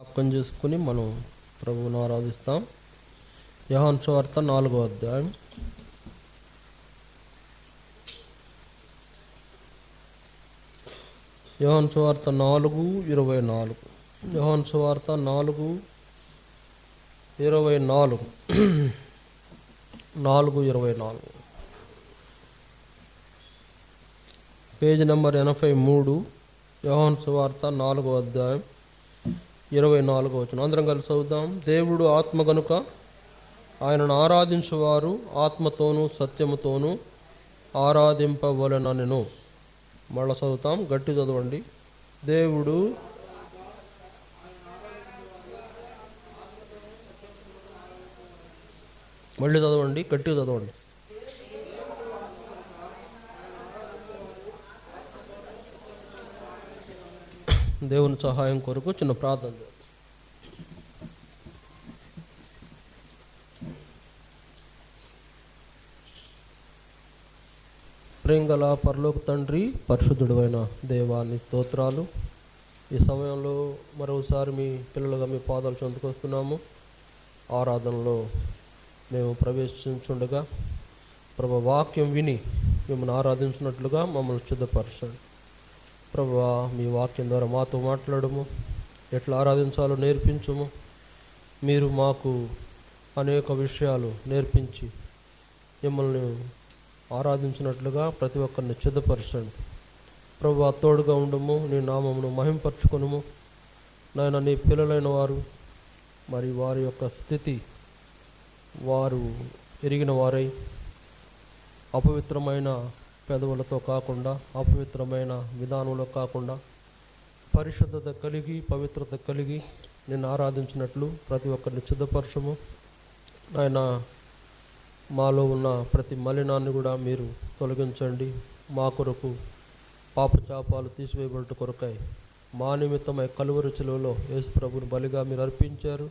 జ్ఞాపకం చేసుకుని మనం ప్రభువును ఆరాధిస్తాం. యోహాను సువార్త 4వ అధ్యాయం. యోహాను సువార్త 4:24. యోహాను సువార్త 4:24. 4:24 పేజ్ నెంబర్ 83. యోహాను సువార్త 4వ అధ్యాయం 24వ వచనం. అందరం కలిసి చదువుదాం. దేవుడు ఆత్మ గనుక ఆయనను ఆరాధించువారు ఆత్మతోనూ సత్యముతోనూ ఆరాధింపవలెననెను. మళ్ళా చదువుతాం, గట్టి చదవండి. దేవుడు మళ్ళీ చదవండి, గట్టిగా చదవండి. దేవుని సహాయం కొరకు చిన్న ప్రార్థన. ప్రేంగల పరలోక తండ్రి, పరిశుద్ధుడైన దేవాన్ని స్తోత్రాలు. ఈ సమయంలో మరోసారి మీ పిల్లలుగా మీ పాదాలు చెందుకొస్తున్నాము. ఆరాధనలో మేము ప్రవేశించుండగా ప్రభు వాక్యం విని మిమ్మల్ని ఆరాధించినట్లుగా మమ్మల్ని సిద్ధపరచండి. ప్రభువా, మీ వాక్యం ద్వారా మాతో మాట్లాడము, ఎట్లా ఆరాధించాలో నేర్పించము. మీరు మాకు అనేక విషయాలు నేర్పించి మిమ్మల్ని ఆరాధించినట్లుగా ప్రతి ఒక్కరిని సిద్ధపరచండి. ప్రభువా, తోడుగా ఉండము, నీ నామమును మహింపరచుకొనుము. నాయన, నీ పిల్లలైన వారు మరి వారి యొక్క స్థితి వారు ఎరిగిన వారై అపవిత్రమైన పెదవులతో కాకుండా, అపవిత్రమైన విధానంలో కాకుండా పరిశుద్ధత కలిగి పవిత్రత కలిగి నిన్ను ఆరాధించినట్లు ప్రతి ఒక్కరిని సిద్ధపరచము. ఆయన మాలో ఉన్న ప్రతి మలినాన్ని కూడా మీరు తొలగించండి. మా కొరకు పాపచాపాలు తీసివేయబడట కొరకై మా నిమిత్తమై కలువరి శిలువలో యేసు ప్రభుని బలిగా మీరు అర్పించారు.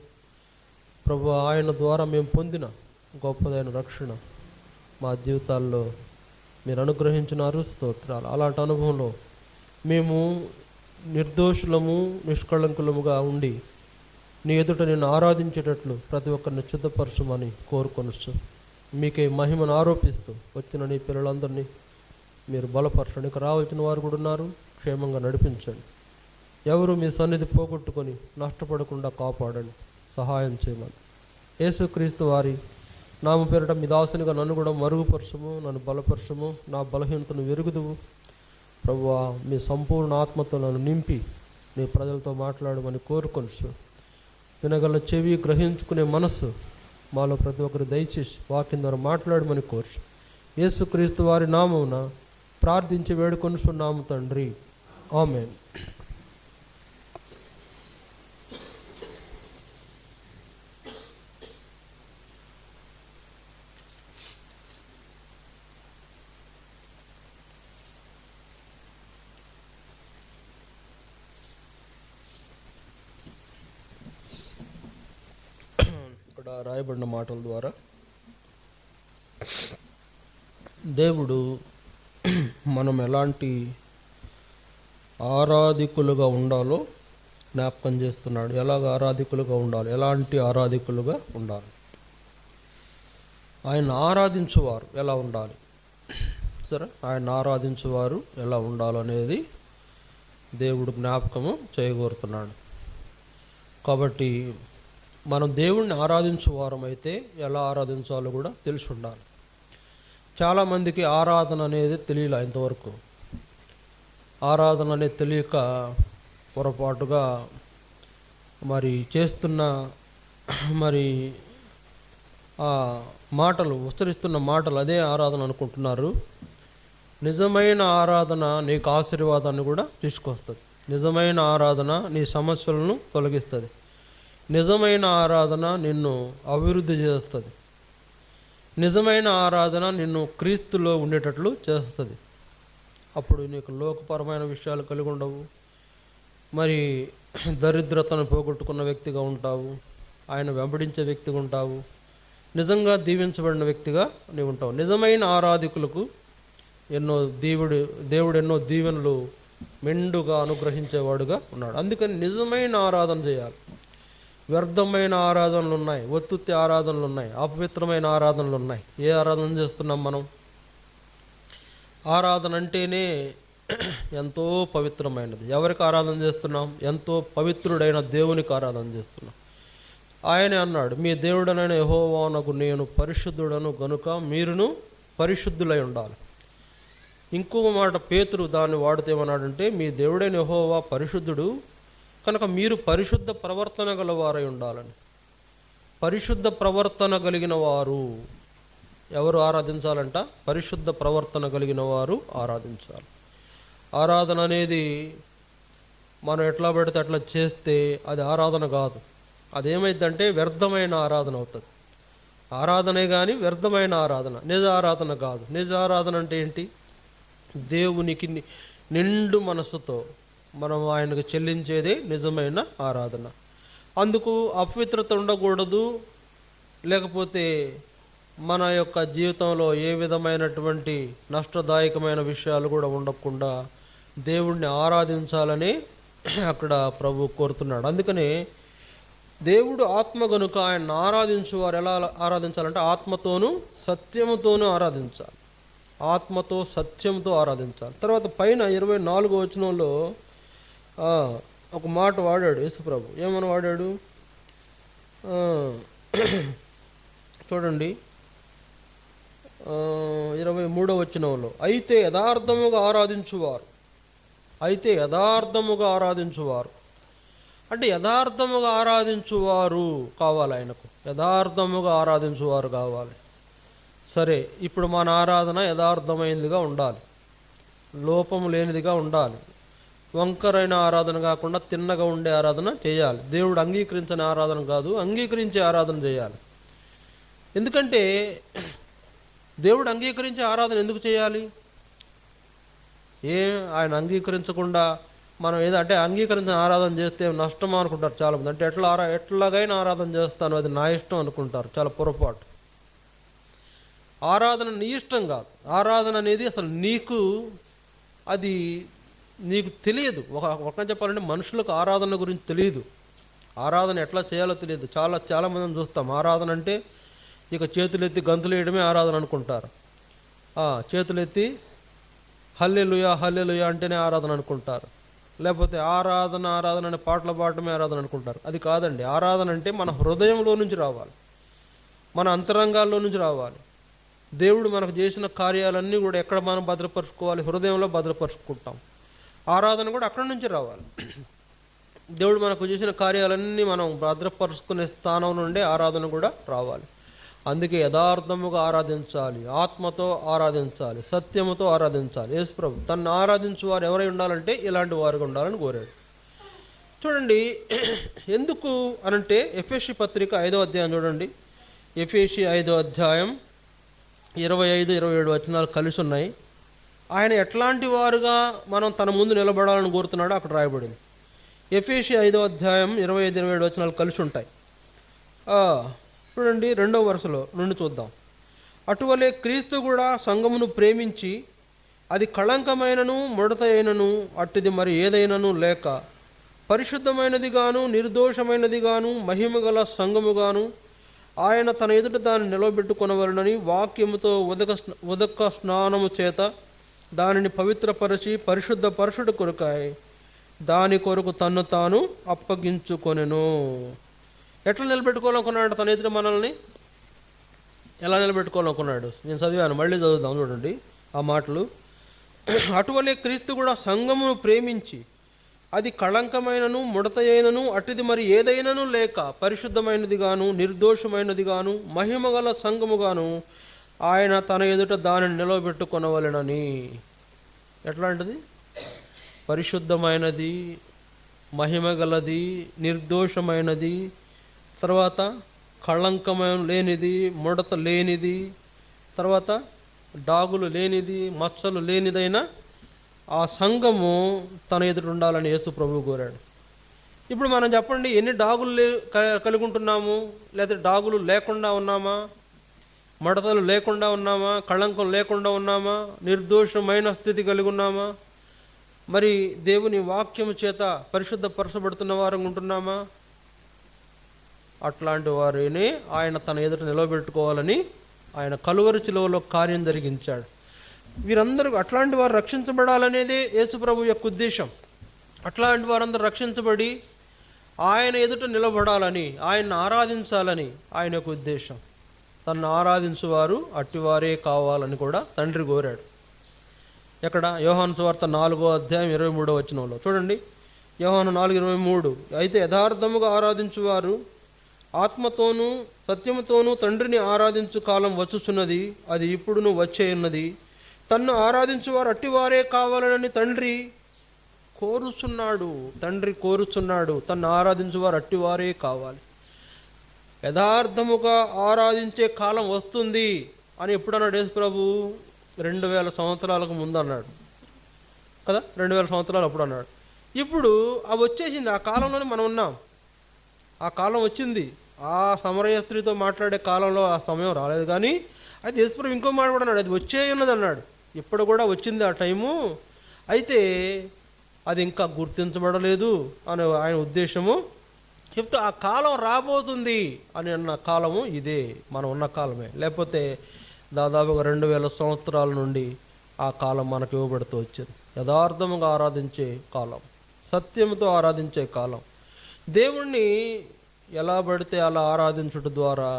ప్రభు, ఆయన ద్వారా మేము పొందిన గొప్పదైన రక్షణ మా జీవితాల్లో మీరు అనుగ్రహించినారు. స్తోత్రాలు. అలాంటి అనుభవంలో మేము నిర్దోషులము నిష్కళంకులముగా ఉండి నీ ఎదుట నిన్ను ఆరాధించేటట్లు ప్రతి ఒక్కరిని సిద్ధపరచమని కోరుకొనొచ్చు. మీకే మహిమను ఆరోపిస్తూ వచ్చిన నీ పిల్లలందరినీ మీరు బలపరచండి. ఇక రావాల్సిన వారు కూడా ఉన్నారు, క్షేమంగా నడిపించండి. ఎవరు మీ సన్నిధి పోగొట్టుకొని నష్టపడకుండా కాపాడండి, సహాయం చేయమని యేసుక్రీస్తు వారి నామ పేరిట మీ దాసునిగా నన్ను కూడా మరుగుపరచము, నన్ను బలపరచము, నా బలహీనతను వెరుగుదువు. ప్రభువా, మీ సంపూర్ణ ఆత్మతో నన్ను నింపి నీ ప్రజలతో మాట్లాడమని కోరుకొనొచ్చు. వినగల చెవి, గ్రహించుకునే మనస్సు మాలో ప్రతి ఒక్కరు దయచేసి వాక్యం ద్వారా మాట్లాడమని కోర్చు. యేసుక్రీస్తు వారి నామమున ప్రార్థించి వేడుకొనుచున్నాము తండ్రి, ఆమేన్. ఇక్కడ రాయబడిన మాటల ద్వారా దేవుడు మనం ఎలాంటి ఆరాధికులుగా ఉండాలో జ్ఞాపకం చేస్తున్నాడు. ఎలాగ ఆరాధికులుగా ఉండాలి, ఎలాంటి ఆరాధికులుగా ఉండాలి, ఆయన ఆరాధించువారు ఎలా ఉండాలి, సరే, ఆయన ఆరాధించువారు ఎలా ఉండాలనేది దేవుడు జ్ఞాపకము చేయగోరుతున్నాడు. కాబట్టి మనం దేవుణ్ణి ఆరాధించువారం అయితే ఎలా ఆరాధించాలో కూడా తెలిసి ఉండాలి. చాలామందికి ఆరాధన అనేది తెలియలే ఇంతవరకు. ఆరాధన అనేది తెలియక పొరపాటుగా మరి చేస్తున్న మరి ఆ మాటలు, ఉచ్చరిస్తున్న మాటలు అదే ఆరాధన అనుకుంటున్నారు. నిజమైన ఆరాధన నీకు ఆశీర్వాదాన్ని కూడా తీసుకొస్తుంది. నిజమైన ఆరాధన నీ సమస్యలను తొలగిస్తుంది. నిజమైన ఆరాధన నిన్ను అభివృద్ధి చేస్తుంది. నిజమైన ఆరాధన నిన్ను క్రీస్తులో ఉండేటట్లు చేస్తుంది. అప్పుడు నీకు లోకపరమైన విషయాలు కలిగి ఉండవు. మరి దరిద్రతను పోగొట్టుకున్న వ్యక్తిగా ఉంటావు, ఆయన వెంబడించే వ్యక్తిగా ఉంటావు, నిజంగా దీవించబడిన వ్యక్తిగా నీవు ఉంటావు. నిజమైన ఆరాధికులకు దేవుడు ఎన్నో దీవెనలు మెండుగా అనుగ్రహించేవాడుగా ఉన్నాడు. అందుకని నిజమైన ఆరాధన చేయాలి. వ్యర్థమైన ఆరాధనలు ఉన్నాయి, ఒత్తుత్తి ఆరాధనలు ఉన్నాయి, అపవిత్రమైన ఆరాధనలు ఉన్నాయి. ఏ ఆరాధన చేస్తున్నాం మనం? ఆరాధన అంటేనే ఎంతో పవిత్రమైనది. ఎవరికి ఆరాధన చేస్తున్నాం? ఎంతో పవిత్రుడైన దేవునికి ఆరాధన చేస్తున్నాం. ఆయనే అన్నాడు, మీ దేవుడనైన యెహోవానగు నేను పరిశుద్ధుడను గనుక మీరును పరిశుద్ధులై ఉండాలి. ఇంకొక మాట పేతురు దాన్ని వాడితేమన్నాడంటే, మీ దేవుడైన యెహోవా పరిశుద్ధుడు కనుక మీరు పరిశుద్ధ ప్రవర్తన గలవారై ఉండాలని. పరిశుద్ధ ప్రవర్తన కలిగిన వారు ఎవరు ఆరాధించాలంట? పరిశుద్ధ ప్రవర్తన కలిగిన వారు ఆరాధించాలి. ఆరాధన అనేది మనం ఎట్లా పెడితే అట్లా చేస్తే అది ఆరాధన కాదు. అదేమైందంటే వ్యర్థమైన ఆరాధన అవుతుంది. ఆరాధనే కానీ వ్యర్థమైన ఆరాధన, నిజ ఆరాధన కాదు. నిజ ఆరాధన అంటే ఏంటి? దేవునికి నిండు మనసుతో మనం ఆయనకు చెల్లించేదే నిజమైన ఆరాధన. అందుకు అపవిత్రత ఉండకూడదు, లేకపోతే మన యొక్క జీవితంలో ఏ విధమైనటువంటి నష్టదాయకమైన విషయాలు కూడా ఉండకుండా దేవుణ్ణి ఆరాధించాలని అక్కడ ప్రభు కోరుతున్నాడు. అందుకనే దేవుడు ఆత్మ గనుక ఆయన ఆరాధించువారు ఎలా ఆరాధించాలంటే ఆత్మతోనూ సత్యముతోనూ ఆరాధించాలి. ఆత్మతో సత్యంతో ఆరాధించాలి. తర్వాత పైన 24వ వచనంలో ఒక మాట వాడాడు యేసుప్రభు. ఏమని వాడాడు చూడండి. 23వ వచనంలో, అయితే యథార్థముగా ఆరాధించువారు అంటే యథార్థముగా ఆరాధించువారు కావాలి. ఆయనకు యథార్థముగా ఆరాధించువారు కావాలి. సరే, ఇప్పుడు మన ఆరాధన యథార్థమైనదిగా ఉండాలి, లోపము లేనిదిగా ఉండాలి. వంకరైన ఆరాధన కాకుండా తిన్నగా ఉండే ఆరాధన చేయాలి. దేవుడు అంగీకరించని ఆరాధన కాదు, అంగీకరించే ఆరాధన చేయాలి. ఎందుకంటే దేవుడు అంగీకరించే ఆరాధన ఎందుకు చేయాలి? ఆయన అంగీకరించకుండా మనం ఏదంటే అంగీకరించిన ఆరాధన చేస్తే నష్టం అనుకుంటారు చాలామంది. అంటే ఎట్లాగైనా ఆరాధన చేస్తాను, అది నా ఇష్టం అనుకుంటారు. చాలా పొరపాటు. ఆరాధన నీ ఇష్టం కాదు. ఆరాధన అనేది అసలు అది నీకు తెలియదు. ఒక చెప్పాలంటే మనుషులకు ఆరాధన గురించి తెలియదు, ఆరాధన ఎట్లా చేయాలో తెలియదు. చాలామందిని చూస్తాం. ఆరాధన అంటే ఇక చేతులెత్తి గంతులు వేయడమే ఆరాధన అనుకుంటారు. చేతులెత్తి హల్లెలూయా హల్లెలూయా అంటేనే ఆరాధన అనుకుంటారు. లేకపోతే ఆరాధన అనే పాటలు పాడటమే ఆరాధన అనుకుంటారు. అది కాదండి. ఆరాధన అంటే మన హృదయంలో నుంచి రావాలి, మన అంతరంగాల్లో నుంచి రావాలి. దేవుడు మనకు చేసిన కార్యాలన్నీ కూడా ఎక్కడ మనం భద్రపరుచుకోవాలి? హృదయంలో భద్రపరుచుకుంటాం. ఆరాధన కూడా అక్కడి నుంచి రావాలి. దేవుడు మనకు చేసిన కార్యాలన్నీ మనం భద్రపరుచుకునే స్థానం నుండే ఆరాధన కూడా రావాలి. అందుకే యథార్థముగా ఆరాధించాలి, ఆత్మతో ఆరాధించాలి, సత్యముతో ఆరాధించాలి. యేసు ప్రభు తను ఆరాధించు వారు ఎవరై ఉండాలంటే ఇలాంటి వారుగా ఉండాలని కోరాడు. చూడండి, ఎందుకు అనంటే ఎఫెసీ పత్రిక 5వ అధ్యాయం చూడండి. ఎఫెసీ 5వ అధ్యాయం 25-27 వచనాలు కలిసి ఉన్నాయి. ఆయన ఎట్లాంటి వారుగా మనం తన ముందు నిలబడాలని కోరుతున్నాడో అక్కడ రాయబడింది. ఎఫెసీ 5వ అధ్యాయం 25-27 వచనాలు కలిసి ఉంటాయి. చూడండి, 2వ వరుసలో నుండి చూద్దాం. అటువలే క్రీస్తు కూడా సంఘమును ప్రేమించి అది కళంకమైనను ముడత అయినను అట్టిది మరి ఏదైనను లేక పరిశుద్ధమైనది గాను నిర్దోషమైనది గాను మహిమగల సంఘముగాను ఆయన తన ఎదుట దాన్ని నిలబెట్టుకొనవలనని వాక్యముతో ఉదక స్నానము చేత దానిని పవిత్రపరిచి పరిశుద్ధ కొరకాయి దాని కొరకు తన్ను తాను అప్పగించుకొనెను. ఎట్లా నిలబెట్టుకోవాలనుకున్నాడు తన ఎదుట మనల్ని? ఎలా నిలబెట్టుకోవాలనుకున్నాడు? నేను చదివాను, మళ్ళీ చదువుదాం చూడండి ఆ మాటలు. అటువలే క్రీస్తు కూడా సంఘమును ప్రేమించి అది కళంకమైనను ముడత అయినను అట్టిది మరి ఏదైనను లేక పరిశుద్ధమైనది గాను నిర్దోషమైనది గాను మహిమగల సంఘముగాను ఆయన తన ఎదుట దానిని నిలబెట్టుకొనవలెనని. ఎట్లాంటిది? పరిశుద్ధమైనది, మహిమగలది, నిర్దోషమైనది, తర్వాత కళంకమైన లేనిది, ముడత లేనిది, తర్వాత డాగులు లేనిది, మచ్చలు లేనిదైన ఆ సంఘము తన ఎదుట ఉండాలని యేసు ప్రభువు కోరాడు. ఇప్పుడు మనం చెప్పండి, ఎన్ని డాగులు కలిగి ఉంటున్నాము? లేకపోతే డాగులు లేకుండా ఉన్నామా? మడతలు లేకుండా ఉన్నామా? కళంకం లేకుండా ఉన్నామా? నిర్దోషమైన స్థితి కలిగి ఉన్నామా? మరి దేవుని వాక్యము చేత పరిశుద్ధపరచబడుతున్న వారంగా ఉంటున్నామా? అట్లాంటి వారిని ఆయన తన ఎదుట నిలబెట్టుకోవాలని ఆయన కలువరి శిలువలో కార్యం జరిగించాడు. వీరందరూ అట్లాంటి వారు రక్షించబడాలనేదే యేసుప్రభు యొక్క ఉద్దేశం. అట్లాంటి వారందరూ రక్షించబడి ఆయన ఎదుట నిలబడాలని, ఆయన్ని ఆరాధించాలని ఆయన యొక్క ఉద్దేశం. తన్ను ఆరాధించువారు అట్టివారే కావాలని కూడా తండ్రి కోరాడు. ఎక్కడ? యోహాను సువార్త 4:23 చూడండి. యోహాను 4:23, అయితే యథార్థముగా ఆరాధించువారు ఆత్మతోనూ సత్యముతోనూ తండ్రిని ఆరాధించు కాలం వచ్చుచున్నది, అది ఇప్పుడును వచ్చే ఉన్నది. తన్ను ఆరాధించువారు అట్టివారే కావాలని తండ్రి కోరుచున్నాడు. తన్ను ఆరాధించువారు అట్టివారే కావాలి. యథార్థముగా ఆరాధించే కాలం వస్తుంది అని ఎప్పుడన్నాడు యేసు ప్రభు? 2000 సంవత్సరాలకు ముందు అన్నాడు కదా. 2000 సంవత్సరాలు అప్పుడు అన్నాడు. ఇప్పుడు అవి వచ్చేసింది. ఆ కాలంలోనే మనం ఉన్నాం. ఆ కాలం వచ్చింది. ఆ సమరయ స్త్రీతో మాట్లాడే కాలంలో ఆ సమయం రాలేదు. కానీ అయితే యేసు ప్రభు ఇంకో మాట కూడా అన్నాడు, అది వచ్చే ఉన్నది అన్నాడు. ఇప్పుడు కూడా వచ్చింది ఆ టైము. అయితే అది ఇంకా గుర్తించబడలేదు అని ఆయన ఉద్దేశము చెప్తే, ఆ కాలం రాబోతుంది అని అన్న కాలము ఇదే, మనం ఉన్న కాలమే. లేకపోతే దాదాపుగా 2000 సంవత్సరాల నుండి ఆ కాలం మనకు ఇవ్వబడుతూ వచ్చింది. యథార్థముగా ఆరాధించే కాలం, సత్యముతో ఆరాధించే కాలం. దేవుణ్ణి ఎలా పడితే అలా ఆరాధించడం ద్వారా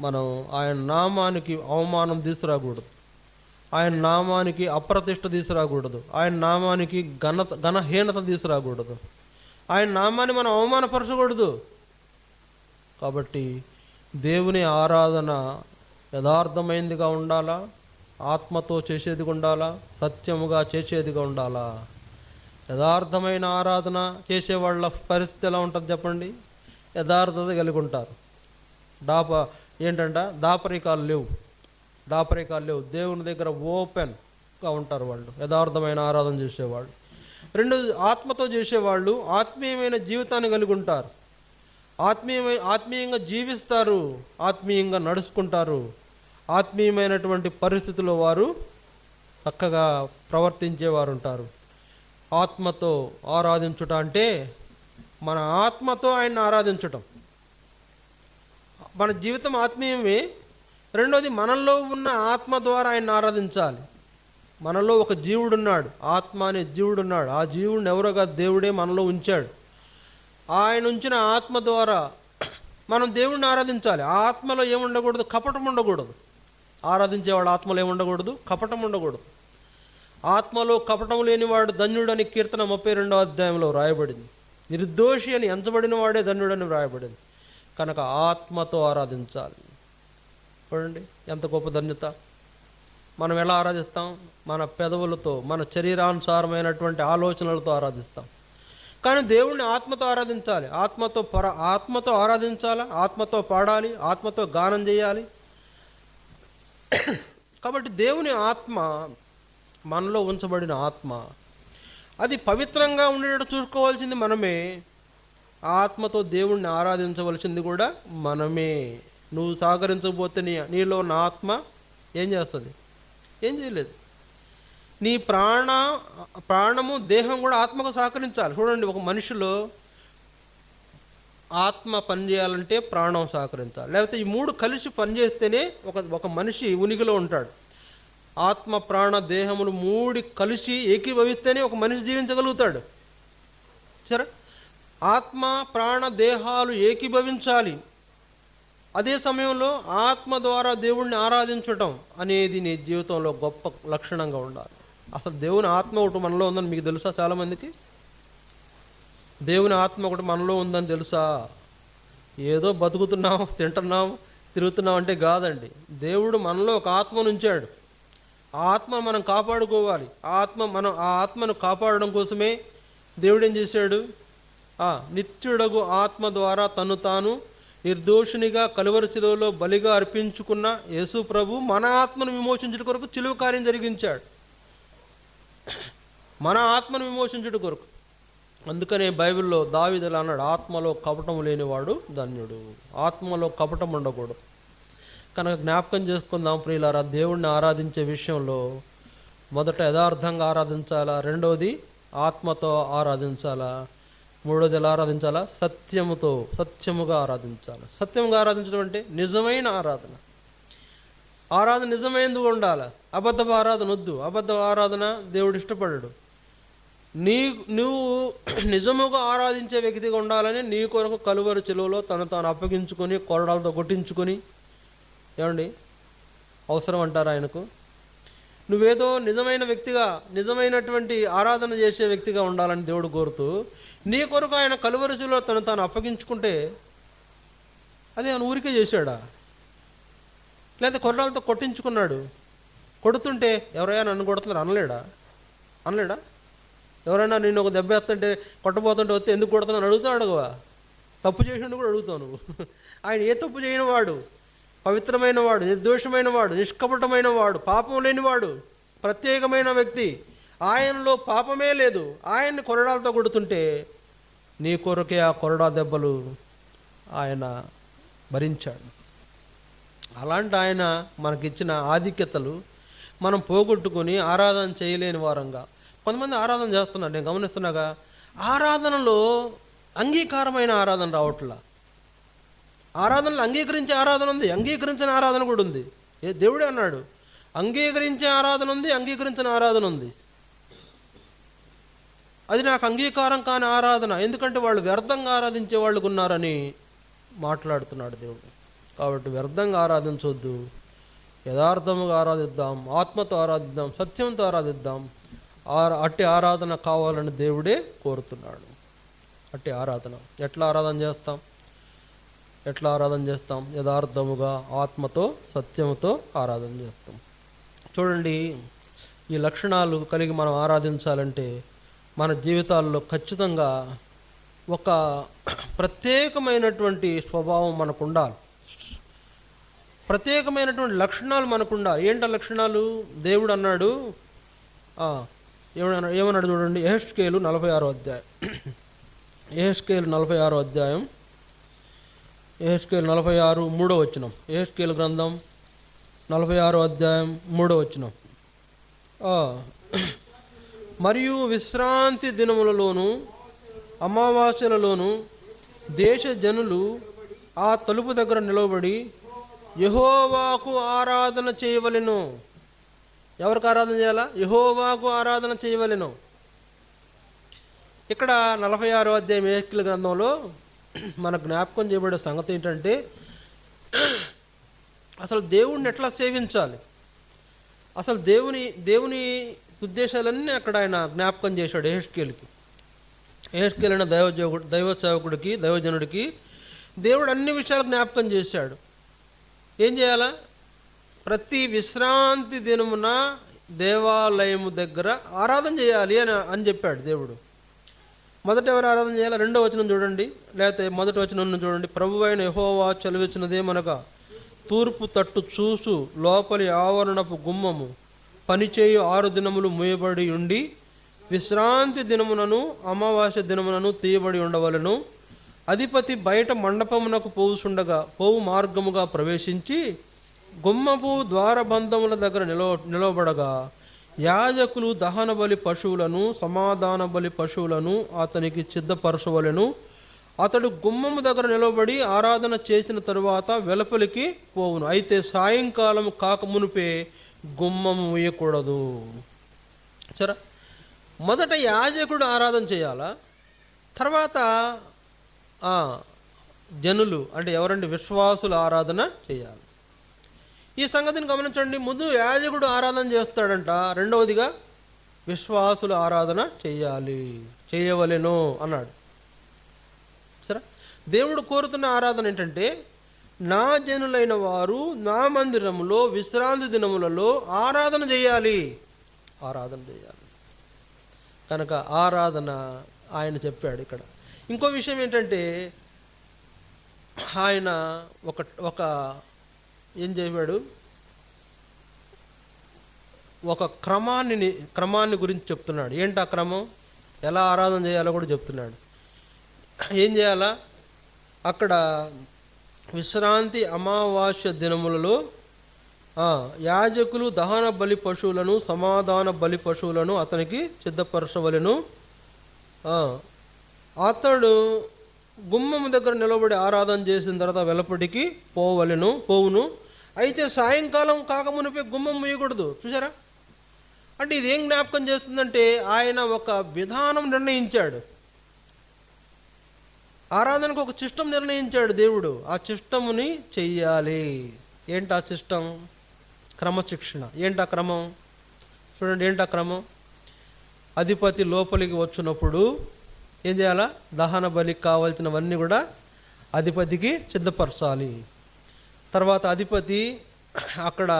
మనం ఆయన నామానికి అవమానం తీసుకురాకూడదు, ఆయన నామానికి అప్రతిష్ట తీసుకురాకూడదు, ఆయన నామానికి ఘనహీనత తీసుకురాకూడదు, ఆయన నామాన్ని మనం అవమానపరచకూడదు. కాబట్టి దేవుని ఆరాధన యథార్థమైనదిగా ఉండాలా, ఆత్మతో చేసేదిగా ఉండాలా, సత్యముగా చేసేదిగా ఉండాలా. యథార్థమైన ఆరాధన చేసేవాళ్ళ పరిస్థితి ఎలా ఉంటుంది చెప్పండి? యథార్థత కలిగి ఉంటారు. దాపరికాలు లేవు. దేవుని దగ్గర ఓపెన్గా ఉంటారు వాళ్ళు, యథార్థమైన ఆరాధన చేసేవాళ్ళు. రెండోది, ఆత్మతో చేసేవాళ్ళు ఆత్మీయమైన జీవితాన్ని కలిగి ఉంటారు. ఆత్మీయంగా జీవిస్తారు, ఆత్మీయంగా నడుచుకుంటారు. ఆత్మీయమైనటువంటి పరిస్థితుల్లో వారు చక్కగా ప్రవర్తించేవారు ఉంటారు. ఆత్మతో ఆరాధించుట అంటే మన ఆత్మతో ఆయన్ని ఆరాధించటం. మన జీవితం ఆత్మీయమే. రెండోది, మనలో ఉన్న ఆత్మ ద్వారా ఆయన్ని ఆరాధించాలి. మనలో ఒక జీవుడున్నాడు, ఆత్మ అనే జీవుడున్నాడు. ఆ జీవుడిని ఎవరోగా దేవుడే మనలో ఉంచాడు. ఆయన ఉంచిన ఆత్మ ద్వారా మనం దేవుడిని ఆరాధించాలి. ఆ ఆత్మలో ఏముండకూడదు? కపటం ఉండకూడదు. ఆరాధించేవాడు ఆత్మలో ఏముండకూడదు? కపటం ఉండకూడదు. ఆత్మలో కపటం లేనివాడు ధన్యుడని కీర్తన 32 రాయబడింది. నిర్దోషి అని ఎంచబడిన వాడే ధన్యుడని రాయబడింది. కనుక ఆత్మతో ఆరాధించాలి. చూడండి ఎంత గొప్ప ధన్యత. మనం ఎలా ఆరాధిస్తాం? మన పెదవులతో, మన శరీరానుసారమైనటువంటి ఆలోచనలతో ఆరాధిస్తాం. కానీ దేవుణ్ణి ఆత్మతో ఆరాధించాలి. ఆత్మతో ఆరాధించాలి, ఆత్మతో పాడాలి, ఆత్మతో గానం చేయాలి. కాబట్టి దేవుని ఆత్మ, మనలో ఉంచబడిన ఆత్మ, అది పవిత్రంగా ఉండేటట్టు చూసుకోవాల్సింది మనమే. ఆత్మతో దేవుణ్ణి ఆరాధించవలసింది కూడా మనమే. నువ్వు సహకరించకపోతే నీలో ఉన్న ఆత్మ ఏం చేస్తుంది? ఏం చేయలేదు. నీ ప్రాణము దేహం కూడా ఆత్మకు సహకరించాలి. చూడండి, ఒక మనిషిలో ఆత్మ పనిచేయాలంటే ప్రాణం సహకరించాలి. లేకపోతే ఈ మూడు కలిసి పనిచేస్తేనే ఒక మనిషి ఉనికిలో ఉంటాడు. ఆత్మ ప్రాణ దేహములు మూడు కలిసి ఏకీభవిస్తేనే ఒక మనిషి జీవించగలుగుతాడు. సరే, ఆత్మ ప్రాణ దేహాలు ఏకీభవించాలి. అదే సమయంలో ఆత్మ ద్వారా దేవుణ్ణి ఆరాధించటం అనేది నీ జీవితంలో గొప్ప లక్షణంగా ఉండాలి. అసలు దేవుని ఆత్మ ఒకటి మనలో ఉందని మీకు తెలుసా? చాలామందికి దేవుని ఆత్మ ఒకటి మనలో ఉందని తెలుసా? ఏదో బతుకుతున్నాం, తింటున్నాం, తిరుగుతున్నాం అంటే కాదండి. దేవుడు మనలో ఒక ఆత్మను ఉంచాడు. ఆ ఆత్మ మనం కాపాడుకోవాలి. ఆ ఆత్మను కాపాడడం కోసమే దేవుడు ఏం చేశాడు? నిత్యుడగు ఆత్మ ద్వారా తను తాను నిర్దోషినిగా కలువరి శిలువలో బలిగా అర్పించుకున్న యేసు ప్రభు మన ఆత్మను విమోచించుట కొరకు శిలువ కార్యం జరిగించాడు. మన ఆత్మను విమోచించుట కొరకు. అందుకనే బైబిల్లో దావీదు ఇలా అన్నాడు, ఆత్మలో కపటం లేనివాడు ధన్యుడు. ఆత్మలో కపటం ఉండకూడదు. కనుక జ్ఞాపకం చేసుకుందాం ప్రియులారా, దేవుణ్ణి ఆరాధించే విషయంలో మొదట యథార్థంగా ఆరాధించాలా, రెండవది ఆత్మతో ఆరాధించాలా, మూడోది ఎలా ఆరాధించాలా? సత్యముగా ఆరాధించాలి. సత్యముగా ఆరాధించడం అంటే నిజమైన ఆరాధన. ఆరాధన నిజమైనదిగా ఉండాలి. అబద్ధపు ఆరాధన వద్దు. అబద్ధ ఆరాధన దేవుడు ఇష్టపడడు. నువ్వు నిజముగా ఆరాధించే వ్యక్తిగా ఉండాలని నీ కొరకు కలువరి చెలువలో తాను అప్పగించుకొని కొరడాలతో కొట్టించుకొని, ఏమండి అవసరం అంటారా ఆయనకు? నువ్వేదో నిజమైన వ్యక్తిగా, నిజమైనటువంటి ఆరాధన చేసే వ్యక్తిగా ఉండాలని దేవుడు కోరుతూ నీ కొరకు ఆయన కలువరి చెలువలో తాను అప్పగించుకుంటే అదే ఆయన ఊరికే చేశాడా? లేదా కొరడాలతో కొట్టించుకున్నాడు. కొడుతుంటే ఎవరైనా నన్ను కొడుతున్నారు అనలేడా? ఎవరైనా నేను ఒక దెబ్బ వేస్తుంటే కొట్టబోతుంటే వస్తే ఎందుకు కొడుతున్నాను అడుగుతావు? అడగవా? తప్పు చేసిండు కూడా అడుగుతావు నువ్వు. ఆయన ఏ తప్పు చేయని వాడు, పవిత్రమైన వాడు, నిర్దోషమైన వాడు, నిష్కపటమైన వాడు, పాపం లేనివాడు, ప్రత్యేకమైన వ్యక్తి. ఆయనలో పాపమే లేదు. ఆయన్ని కొరడాలతో కొడుతుంటే నీ కొరకే ఆ కొరడా దెబ్బలు ఆయన భరించాడు. అలాంటి ఆయన మనకిచ్చిన ఆధిక్యతలు మనం పోగొట్టుకొని ఆరాధన చేయలేని వారంగా కొంతమంది ఆరాధన చేస్తున్నారు. నేను గమనిస్తున్నాగా, ఆరాధనలో అంగీకారమైన ఆరాధన రావట్లా. ఆరాధనలు అంగీకరించే ఆరాధన ఉంది, అంగీకరించిన ఆరాధన కూడా ఉంది. దేవుడే అన్నాడు, అంగీకరించే ఆరాధన ఉంది, అంగీకరించిన ఆరాధన ఉంది. అది నాకు అంగీకారం కాని ఆరాధన, ఎందుకంటే వాళ్ళు వ్యర్థంగా ఆరాధించే వాళ్ళు ఉన్నారని మాట్లాడుతున్నాడు దేవుడు. కాబట్టి వ్యర్థంగా ఆరాధించవద్దు, యథార్థముగా ఆరాధిద్దాం, ఆత్మతో ఆరాధిద్దాం, సత్యంతో ఆరాధిద్దాం. అట్టి ఆరాధన కావాలని దేవుడే కోరుతున్నాడు. అట్టి ఆరాధన ఎట్లా ఆరాధన చేస్తాం? యథార్థముగా, ఆత్మతో, సత్యముతో ఆరాధన చేస్తాం. చూడండి, ఈ లక్షణాలు కలిగి మనం ఆరాధించాలంటే మన జీవితాల్లో ఖచ్చితంగా ఒక ప్రత్యేకమైనటువంటి స్వభావం మనకు ఉండాలి. ప్రత్యేకమైనటువంటి లక్షణాలు మనకు ఉండాలి. ఏంట లక్షణాలు? దేవుడు అన్నాడు, ఏమన్నాడు చూడండి, యెహెజ్కేలు 46వ అధ్యాయం. యెహెజ్కేలు 46వ అధ్యాయం, యెహెజ్కేలు 46 3వ వచనం. యెహెజ్కేలు గ్రంథం 46వ అధ్యాయం 3వ వచనం. మరియు విశ్రాంతి దినములలోను అమావాస్యలలోను దేశ జనులు ఆ తలుపు దగ్గర నిలబడి యెహోవాకు ఆరాధన చేయవలెను. ఎవరికి ఆరాధన చేయాలా? యెహోవాకు ఆరాధన చేయవలెను. ఇక్కడ 46వ అధ్యాయం యెహెజ్కేలు గ్రంథంలో మన జ్ఞాపకం చేయబడే సంగతి ఏంటంటే, అసలు దేవుణ్ణి ఎట్లా సేవించాలి, అసలు దేవుని ఉద్దేశాలన్నీ అక్కడ ఆయన జ్ఞాపకం చేశాడు యెహెజ్కేలుకి. యెహెజ్కేలు అనే దైవ సేవకుడికి, దైవజనుడికి దేవుడు అన్ని విషయాలు జ్ఞాపకం చేశాడు. ఏం చేయాలా? ప్రతి విశ్రాంతి దినమున దేవాలయము దగ్గర ఆరాధన చేయాలి అని చెప్పాడు దేవుడు. మొదట ఎవరు ఆరాధన చేయాలి? 2వ వచనం చూడండి, లేకపోతే 1వ వచనం చూడండి. ప్రభువైన యెహోవా చలివిచ్చినదేమనగా, తూర్పు తట్టు చూసు లోపలి ఆవరణపు గుమ్మము పనిచేయు 6 దినములు మూయబడి ఉండి విశ్రాంతి దినమునను అమావాస్య దినమునను తీయబడి ఉండవలను. అధిపతి బయట మండపమునకు పోవు మార్గముగా ప్రవేశించి గుమ్మపు ద్వారబంధముల దగ్గర నిలవబడగా యాజకులు దహన బలి పశువులను, సమాధాన బలి పశువులను అతనికి సిద్ధపరచవలెను. అతడు గుమ్మము దగ్గర నిలబడి ఆరాధన చేసిన తరువాత వెలుపలికి పోవును. అయితే సాయంకాలం కాకమునుపే గుమ్మము మూయకూడదు. సరే, మొదట యాజకుడు ఆరాధన చేయాలా, తర్వాత జనులు అంటే ఎవరండి? విశ్వాసులు ఆరాధన చేయాలి. ఈ సంగతిని గమనించండి. ముందు యాజకుడు ఆరాధన చేస్తాడంట, రెండవదిగా విశ్వాసులు ఆరాధన చేయవలెను అన్నాడు. సరే, దేవుడు కోరుతున్న ఆరాధన ఏంటంటే, నా జనులైన వారు నా మందిరములో విశ్రాంతి దినములలో ఆరాధన చేయాలి. కనుక ఆరాధన ఆయన చెప్పాడు ఇక్కడ. ఇంకో విషయం ఏంటంటే, ఆయన ఒక ఏం చెప్పాడు? ఒక క్రమాన్ని గురించి చెప్తున్నాడు. ఏంటి ఆ క్రమం? ఎలా ఆరాధన చేయాలో కూడా చెప్తున్నాడు. ఏం చేయాలా? అక్కడ విశ్రాంతి అమావాస్య దినములలో యాజకులు దహన బలి పశువులను, సమాధాన బలి పశువులను అతనికి సిద్ధపరచవలెను. అతడు గుమ్మము దగ్గర నిలబడి ఆరాధన చేసిన తర్వాత వెలుపటికి పోవును. అయితే సాయంకాలం కాకమునిపై గుమ్మం మూయకూడదు. చూసారా? అంటే ఇది ఏం జ్ఞాపకం చేస్తుందంటే ఆయన ఒక విధానం నిర్ణయించాడు. ఆరాధనకు ఒక సిస్టం నిర్ణయించాడు దేవుడు. ఆ సిస్టముని చెయ్యాలి. ఏంటి ఆ సిస్టం? క్రమశిక్షణ. ఏంటి ఆ క్రమం? చూడండి, ఏంటి ఆ క్రమం? అధిపతి లోపలికి వచ్చినప్పుడు ఏం చేయాలా? దహన బలికి కావాల్సినవన్నీ కూడా అధిపతికి సిద్ధపరచాలి. తర్వాత అధిపతి అక్కడ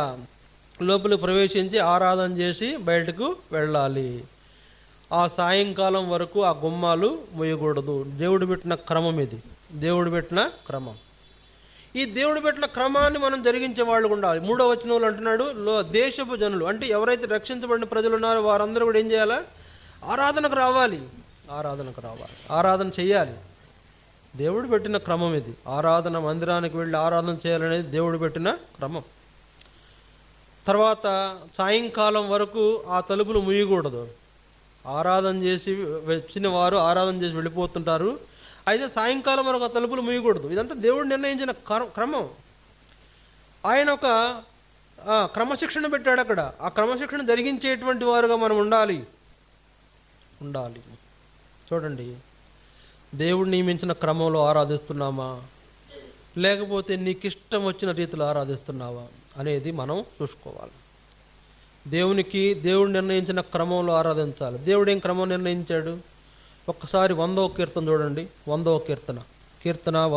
లోపలికి ప్రవేశించి ఆరాధన చేసి బయటకు వెళ్ళాలి. ఆ సాయంకాలం వరకు ఆ గుమ్మాలు మూయకూడదు. దేవుడు పెట్టిన క్రమం ఇది. దేవుడు పెట్టిన క్రమం. ఈ దేవుడు పెట్టిన క్రమాన్ని మనం జరిగించే వాళ్ళు ఉండాలి. 3వ వచనంలో అంటున్నాడు, దేశపు జనులు అంటే ఎవరైతే రక్షించబడిన ప్రజలు ఉన్నారో వారందరూ కూడా ఏం చేయాలా? ఆరాధనకు రావాలి. ఆరాధన చెయ్యాలి. దేవుడు పెట్టిన క్రమం ఇది. ఆరాధన మందిరానికి వెళ్ళి ఆరాధన చేయాలనేది దేవుడు పెట్టిన క్రమం. తర్వాత సాయంకాలం వరకు ఆ తలుపులు మూయకూడదు. ఆరాధన చేసి వచ్చిన వారు ఆరాధన చేసి వెళ్ళిపోతుంటారు. అయితే సాయంకాలం వరకు ఆ తలుపులు మూయకూడదు. ఇదంతా దేవుడు నిర్ణయించిన క్రమం. ఆయన ఒక క్రమశిక్షణ పెట్టాడు అక్కడ. ఆ క్రమశిక్షణ జరిగించేటువంటి వారుగా మనం ఉండాలి. చూడండి, దేవుడు నియమించిన క్రమంలో ఆరాధిస్తున్నామా, లేకపోతే నీకు ఇష్టం వచ్చిన రీతిలో ఆరాధిస్తున్నావా అనేది మనం చూసుకోవాలి. దేవుడు నిర్ణయించిన క్రమంలో ఆరాధించాలి. దేవుడు ఏం క్రమం నిర్ణయించాడు? ఒక్కసారి 100వ కీర్తన చూడండి. 100వ కీర్తన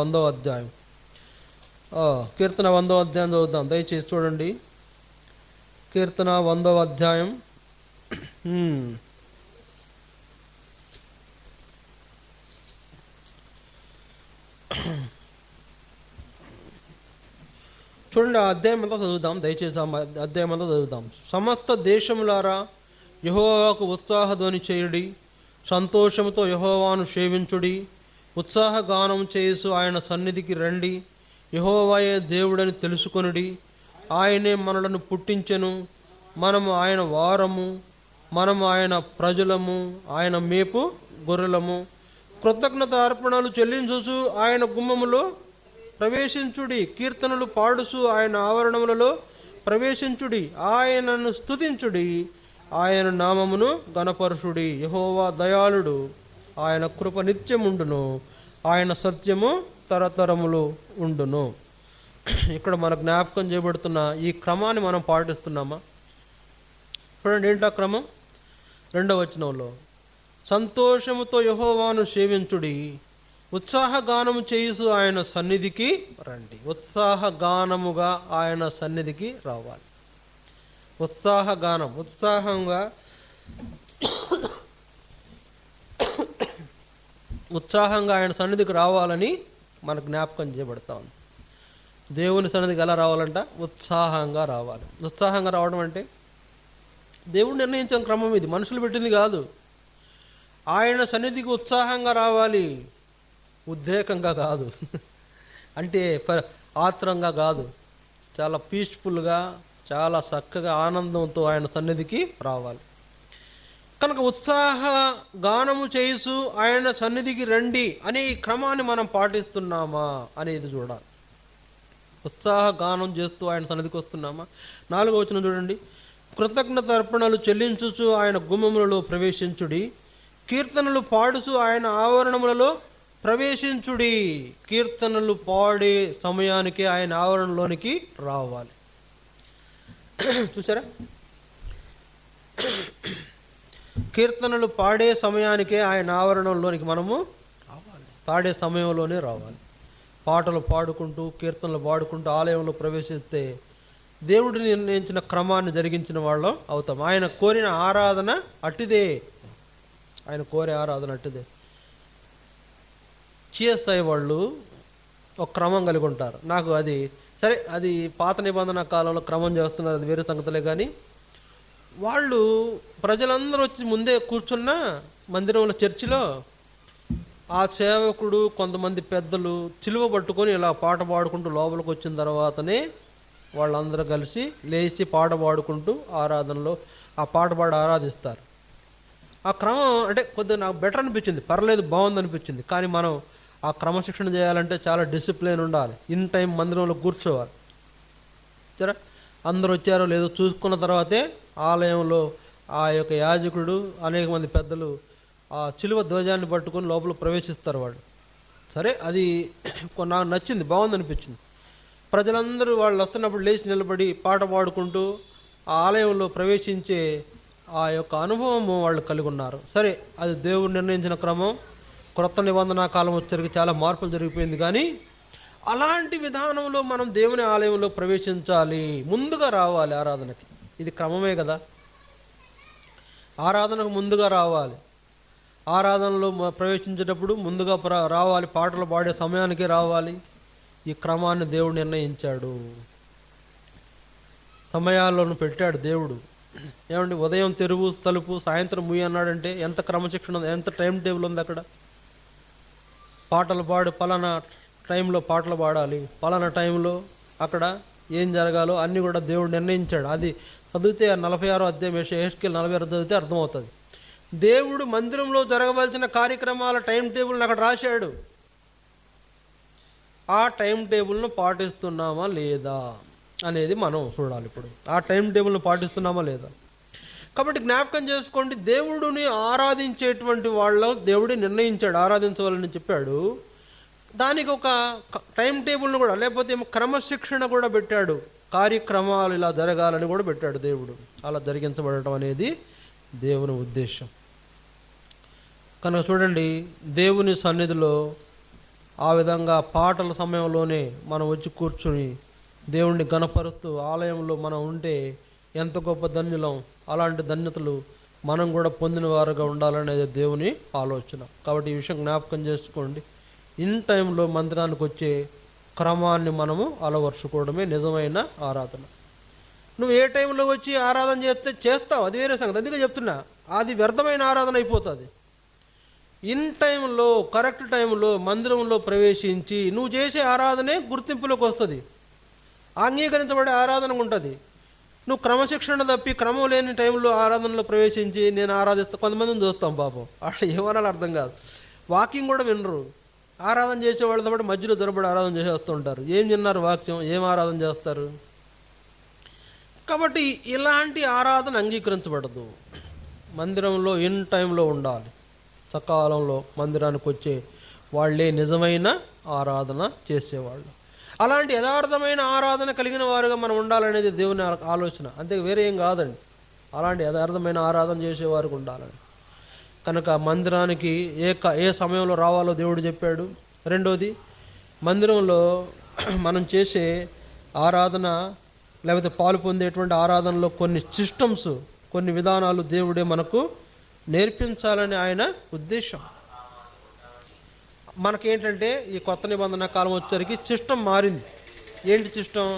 100వ అధ్యాయం. కీర్తన 100వ అధ్యాయం చదువుదాం. దయచేసి చూడండి. కీర్తన 100వ అధ్యాయం. చూడండి, ఆ అధ్యాయం అంతా చదువుదాం. దయచేసి అధ్యాయం అంతా చదువుదాం. సమస్త దేశములారా యెహోవాకు ఉత్సాహధ్వని చేయుడి, సంతోషంతో యెహోవాను సేవించుడి, ఉత్సాహగానం చేసు ఆయన సన్నిధికి రండి. యెహోవాయే దేవుడని తెలుసుకొనుడి. ఆయనే మనలను పుట్టించెను, మనము ఆయన వారము, మనము ఆయన ప్రజలము, ఆయన మేపు గొర్రెలము. కృతజ్ఞత అర్పణలు చెల్లించుచు ఆయన గుమ్మములో ప్రవేశించుడి, కీర్తనలు పాడుచు ఆయన ఆవరణములలో ప్రవేశించుడి, ఆయనను స్తుతించుడి, ఆయన నామమును గణపరచుడి. యెహోవా దయాళుడు, ఆయన కృప నిత్యముండును, ఆయన సత్యము తరతరములు ఉండును. ఇక్కడ మన జ్ఞాపకం చేయబడుతున్న ఈ క్రమాన్ని మనం పాటిస్తున్నామా? చూడండి, ఏంటా క్రమం? 2వ వచనంలో, సంతోషముతో యెహోవాను సేవించుడి, ఉత్సాహగానము చేయుచు ఆయన సన్నిధికి రండి. ఉత్సాహగానముగా ఆయన సన్నిధికి రావాలి. ఉత్సాహంగా ఆయన సన్నిధికి రావాలని మన జ్ఞాపకం చేయబడతా ఉంది. దేవుని సన్నిధికి ఎలా రావాలంట? ఉత్సాహంగా రావాలి. ఉత్సాహంగా రావడం అంటే దేవుడు నిర్ణయించిన క్రమం ఇది, మనుషులు పెట్టింది కాదు. ఆయన సన్నిధికి ఉత్సాహంగా రావాలి, ఉద్రేకంగా కాదు, అంటే ఆత్రంగా కాదు, చాలా పీస్ఫుల్గా, చాలా చక్కగా ఆనందంతో ఆయన సన్నిధికి రావాలి. కనుక ఉత్సాహ గానము చేసు ఆయన సన్నిధికి రండి అనే ఈ క్రమాన్ని మనం పాటిస్తున్నామా అనేది చూడాలి. ఉత్సాహ గానం చేస్తూ ఆయన సన్నిధికి వస్తున్నామా? 4వ వచనం చూడండి. కృతజ్ఞత అర్పణలు చెల్లించుచు ఆయన గుమ్మములలో ప్రవేశించుడి, కీర్తనలు పాడుచు ఆయన ఆవరణములలో ప్రవేశించుడి. కీర్తనలు పాడే సమయానికి ఆయన ఆవరణలోనికి రావాలి. చూసారా? కీర్తనలు పాడే సమయానికే ఆయన ఆవరణంలోనికి మనము రావాలి. పాడే సమయంలోనే రావాలి. పాటలు పాడుకుంటూ, కీర్తనలు పాడుకుంటూ ఆలయంలో ప్రవేశిస్తే దేవుడిని నిర్ణయించిన క్రమాన్ని జరిగించిన వాళ్ళం అవుతాం. ఆయన కోరిన ఆరాధన అట్టిదే. ఆయన కోరే ఆరాధన అట్టిదే. సిఎస్ఐ వాళ్ళు ఒక క్రమం కలిగి ఉంటారు. నాకు అది సరే, అది పాత నిబంధన కాలంలో క్రమం చేస్తున్నారు, అది వేరే సంగతులే. కానీ వాళ్ళు ప్రజలందరూ వచ్చి ముందే కూర్చున్న మందిరంలో, చర్చిలో ఆ సేవకుడు, కొంతమంది పెద్దలు చిలువ పట్టుకొని ఇలా పాట పాడుకుంటూ లోపలికి వచ్చిన తర్వాతనే వాళ్ళందరూ కలిసి లేచి పాట పాడుకుంటూ ఆరాధనలో ఆ పాట పాడి ఆరాధిస్తారు. ఆ క్రమం అంటే కొద్దిగా నాకు బెటర్ అనిపించింది, పర్లేదు బాగుంది అనిపించింది. కానీ మనం ఆ క్రమశిక్షణ చేయాలంటే చాలా డిసిప్లిన్ ఉండాలి. ఇన్ టైం మందిరంలో కూర్చోవాలి. సరే, అందరూ వచ్చారో లేదో చూసుకున్న తర్వాతే ఆలయంలో ఆ యొక్క యాజకుడు అనేక మంది పెద్దలు ఆ చిలువ ధ్వజాన్ని పట్టుకొని లోపల ప్రవేశిస్తారు వాళ్ళు. సరే, అది నాకు నచ్చింది, బాగుంది అనిపించింది. ప్రజలందరూ వాళ్ళు వస్తున్నప్పుడు లేచి నిలబడి పాట పాడుకుంటూ ఆ ఆలయంలో ప్రవేశించే ఆ యొక్క అనుభవము వాళ్ళు కలిగి ఉన్నారు. సరే, అది దేవుడు నిర్ణయించిన క్రమం. క్రొత్త నిబంధన కాలం వచ్చరికి చాలా మార్పులు జరిగిపోయింది. కానీ అలాంటి విధానంలో మనం దేవుని ఆలయంలో ప్రవేశించాలి, ముందుగా రావాలి ఆరాధనకి. ఇది క్రమమే కదా, ఆరాధనకు ముందుగా రావాలి. ఆరాధనలో ప్రవేశించేటప్పుడు ముందుగా రావాలి, పాటలు పాడే సమయానికి రావాలి. ఈ క్రమాన్ని దేవుడు నిర్ణయించాడు, సమయాలను పెట్టాడు దేవుడు. ఏమండి, ఉదయం తెరువు తలుపు, సాయంత్రం ముయ్యి అన్నాడంటే ఎంత క్రమశిక్షణ, ఎంత టైం టేబుల్ ఉంది అక్కడ. పాటలు పలానా టైంలో పాటలు పాడాలి, పలానా టైంలో అక్కడ ఏం జరగాలో అన్నీ కూడా దేవుడు నిర్ణయించాడు. అది చదివితే 46వ అధ్యాయం యెహెజ్కేలు 46 చదివితే అర్థమవుతుంది. దేవుడు మందిరంలో జరగవలసిన కార్యక్రమాల టైం టేబుల్ని అక్కడ రాశాడు. ఆ టైం టేబుల్ను పాటిస్తున్నామా లేదా అనేది మనం చూడాలి. ఇప్పుడు ఆ టైం టేబుల్ను పాటిస్తున్నామా లేదా. కాబట్టి జ్ఞాపకం చేసుకోండి, దేవుడిని ఆరాధించేటువంటి వాళ్ళు దేవుడే నిర్ణయించాడు, ఆరాధించవాలని చెప్పాడు. దానికి ఒక టైం టేబుల్ను కూడా, లేకపోతే క్రమశిక్షణ కూడా పెట్టాడు. కార్యక్రమాలు ఇలా జరగాలని కూడా పెట్టాడు దేవుడు. అలా జరిగించబడటం అనేది దేవుని ఉద్దేశం. కనుక చూడండి, దేవుని సన్నిధిలో ఆ విధంగా పాటల సమయంలోనే మనం వచ్చి కూర్చుని దేవుణ్ణి గణపరుస్తూ ఆలయంలో మనం ఉంటే ఎంత గొప్ప ధన్యులం. అలాంటి ధన్యతలు మనం కూడా పొందిన వారుగా ఉండాలనేది దేవుని ఆలోచన. కాబట్టి ఈ విషయం జ్ఞాపకం చేసుకోండి. ఇన్ టైంలో మందిరానికి వచ్చే క్రమాన్ని మనము అలవర్చుకోవడమే నిజమైన ఆరాధన. నువ్వు ఏ టైంలో వచ్చి ఆరాధన చేస్తావు, అది వేరే సంగతి. అందుకే చెప్తున్నా, అది వ్యర్థమైన ఆరాధన అయిపోతుంది. ఇన్ టైంలో, కరెక్ట్ టైంలో మందిరంలో ప్రవేశించి నువ్వు చేసే ఆరాధనే గుర్తింపులోకి వస్తుంది, అంగీకరించబడే ఆరాధన ఉంటుంది. నువ్వు క్రమశిక్షణ తప్పి క్రమం లేని టైంలో ఆరాధనలో ప్రవేశించి నేను ఆరాధిస్తా, కొంతమందిని చూస్తాం పాపం, అట్లా ఏమనాలి అర్థం కాదు. వాకింగ్ కూడా వినరు, ఆరాధన చేసేవాళ్ళతో పాటు మధ్యలో దొరబడి ఆరాధన చేసేస్తూ ఉంటారు. ఏం విన్నారు వాక్యం, ఏం ఆరాధన చేస్తారు. కాబట్టి ఇలాంటి ఆరాధన అంగీకరించబడదు. మందిరంలో ఇన్ టైంలో ఉండాలి. సకాలంలో మందిరానికి వచ్చే వాళ్ళే నిజమైన ఆరాధన చేసేవాళ్ళు. అలాంటి యథార్థమైన ఆరాధన కలిగిన వారుగా మనం ఉండాలనేది దేవుని ఆలోచన, అంతే, వేరే ఏం కాదండి. అలాంటి యథార్థమైన ఆరాధన చేసేవారికి ఉండాలని. కనుక మందిరానికి ఏ సమయంలో రావాలో దేవుడు చెప్పాడు. రెండోది, మందిరంలో మనం చేసే ఆరాధన లేకపోతే పాలు పొందేటువంటి ఆరాధనలో కొన్ని సిస్టమ్స్, కొన్ని విధానాలు దేవుడే మనకు నేర్పించాలని ఆయన ఉద్దేశం. మనకేంటంటే ఈ కొత్త నిబంధన కాలం వచ్చేసరికి సిస్టమ్ మారింది. ఏంటి సిస్టమ్?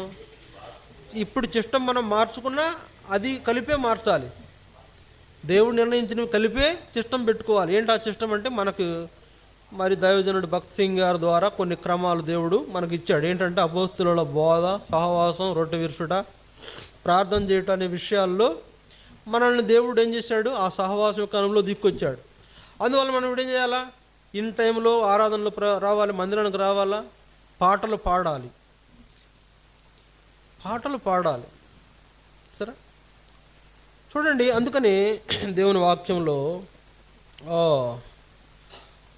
ఇప్పుడు సిస్టమ్ మనం మార్చుకున్నా అది కలిపే మార్చాలి. దేవుడు నిర్ణయించినవి కలిపే సిస్టమ్ పెట్టుకోవాలి. ఏంటి ఆ సిస్టమ్ అంటే, మనకు మరి దైవజనుడు భక్త్ సింగ్ గారి ద్వారా కొన్ని క్రమాలు దేవుడు మనకి ఇచ్చాడు. ఏంటంటే అపోస్తుల బోధ, సహవాసం, రొట్టె విరుచుట, ప్రార్థన చేయటం అనే విషయాల్లో మనల్ని దేవుడు ఏం చేశాడు, ఆ సహవాసం కాలంలో దిక్కొచ్చాడు. అందువల్ల మనం ఇప్పుడు ఏం చేయాలా, ఇన్ టైంలో ఆరాధనలో రావాలి, మందిరానికి రావాలా, పాటలు పాడాలి. సరే చూడండి, అందుకని దేవుని వాక్యంలో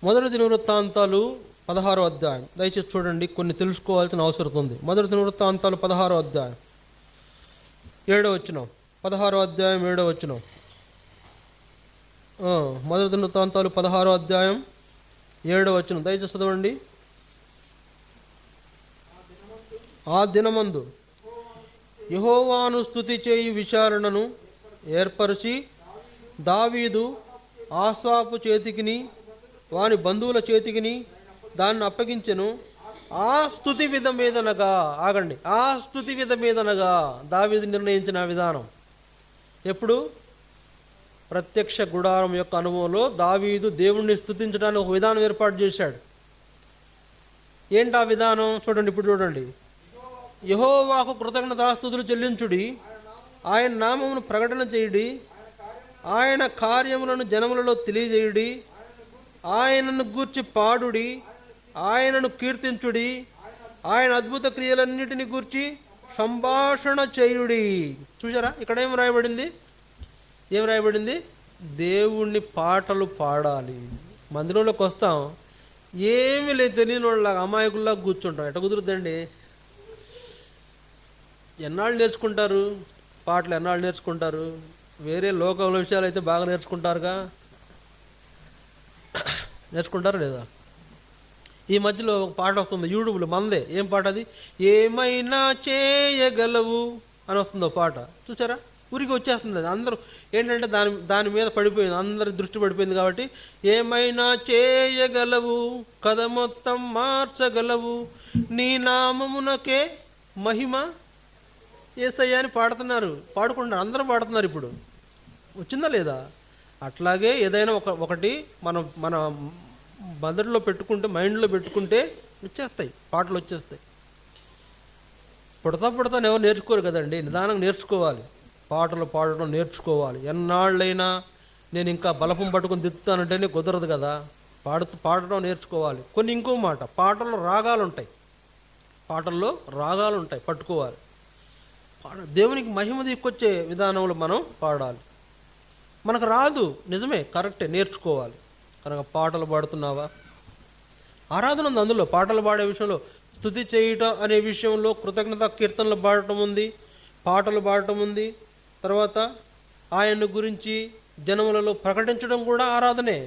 మొదటి దినవృత్తాంతాలు 16వ అధ్యాయం దయచేసి చూడండి, కొన్ని తెలుసుకోవాల్సిన అవసరం ఉంది. మొదటి దినవృత్తాంతాలు 16వ అధ్యాయం 7వ వచనం, 16వ అధ్యాయం 7వ వచనం. మొదటి దినవృత్తాంతాలు 16వ అధ్యాయం 7వ వచనం దయచేసి చదవండి. ఆ దినమందు యెహోవాను స్తుతి చేయు విచారణను ఏర్పరిచి దావీదు ఆసాపు చేతికిని వాని బంధువుల చేతికిని దాన్ని అప్పగించెను. ఆ స్తుతి విధమేదనగా, ఆగండి, ఆ స్తుతి విధమేదనగా దావీదు నిర్ణయించిన విధానం. ఎప్పుడు? ప్రత్యక్ష గుడారం యొక్క అనుభవంలో దావీదు దేవుణ్ణి స్తుతించడానికి ఒక విధానం ఏర్పాటు చేశాడు. ఏంటి ఆ విధానం? చూడండి, ఇప్పుడు చూడండి. యెహోవాకు కృతజ్ఞతాస్తుతులు చెల్లించుడి, ఆయన నామమును ప్రకటన చేయుడి, ఆయన కార్యములను జనములలో తెలియజేయుడి, ఆయనను గూర్చి పాడుడి, ఆయనను కీర్తించుడి, ఆయన అద్భుత క్రియలన్నిటిని గూర్చి సంభాషణ చేయుడి. చూసారా ఇక్కడ ఏం రాయబడింది? దేవుణ్ణి పాటలు పాడాలి. మందిరంలోకి వస్తాం, ఏమీ లేదు, తెలియని వాళ్ళలాగా అమాయకుల్లాగా కూర్చుంటాం. ఎట్ట కుదురుద్దండి? ఎన్నాళ్ళు నేర్చుకుంటారు పాటలు? ఎన్నాళ్ళు నేర్చుకుంటారు? వేరే లోకల విషయాలు అయితే బాగా నేర్చుకుంటారుగా. నేర్చుకుంటారా లేదా? ఈ మధ్యలో ఒక పాట వస్తుంది యూట్యూబ్లో, మందే. ఏం పాట అది? ఏమైనా చేయగలవు అని వస్తుందో పాట. చూసారా? ఊరికి వచ్చేస్తుంది అది. అందరూ ఏంటంటే దాని మీద పడిపోయింది, అందరి దృష్టి పడిపోయింది కాబట్టి ఏమైనా చేయగలవు, కథ మొత్తం మార్చగలవు, నీ నామమునకే మహిమ యేసయ్య అని పాడుకుంటున్నారు, అందరూ పాడుతున్నారు. ఇప్పుడు వచ్చిందా లేదా? అట్లాగే ఏదైనా ఒకటి మన మెదడులో పెట్టుకుంటే, మైండ్లో పెట్టుకుంటే వచ్చేస్తాయి, పాటలు వచ్చేస్తాయి. పుడతా ఎవరు నేర్చుకోరు కదండి, నిదానంగా నేర్చుకోవాలి. పాటలు పాడటం నేర్చుకోవాలి. ఎన్నాళ్ళైనా నేను ఇంకా బలపం పట్టుకొని దిత్తానంటేనే కుదరదు కదా. పాడటం నేర్చుకోవాలి. ఇంకో మాట, పాటల్లో రాగాలు ఉంటాయి, పట్టుకోవాలి. దేవునికి మహిమ తీసుకొచ్చే విధానంలో మనం పాడాలి. మనకు రాదు, నిజమే, కరెక్టే, నేర్చుకోవాలి. కనుక పాటలు పాడుతున్నావా? ఆరాధన ఉంది అందులో. పాటలు పాడే విషయంలో, స్తుతి చేయటం అనే విషయంలో కృతజ్ఞత కీర్తనలు పాడటం ఉంది, పాటలు పాడటం ఉంది. తర్వాత ఆయన గురించి జనములలో ప్రకటించడం కూడా ఆరాధనే.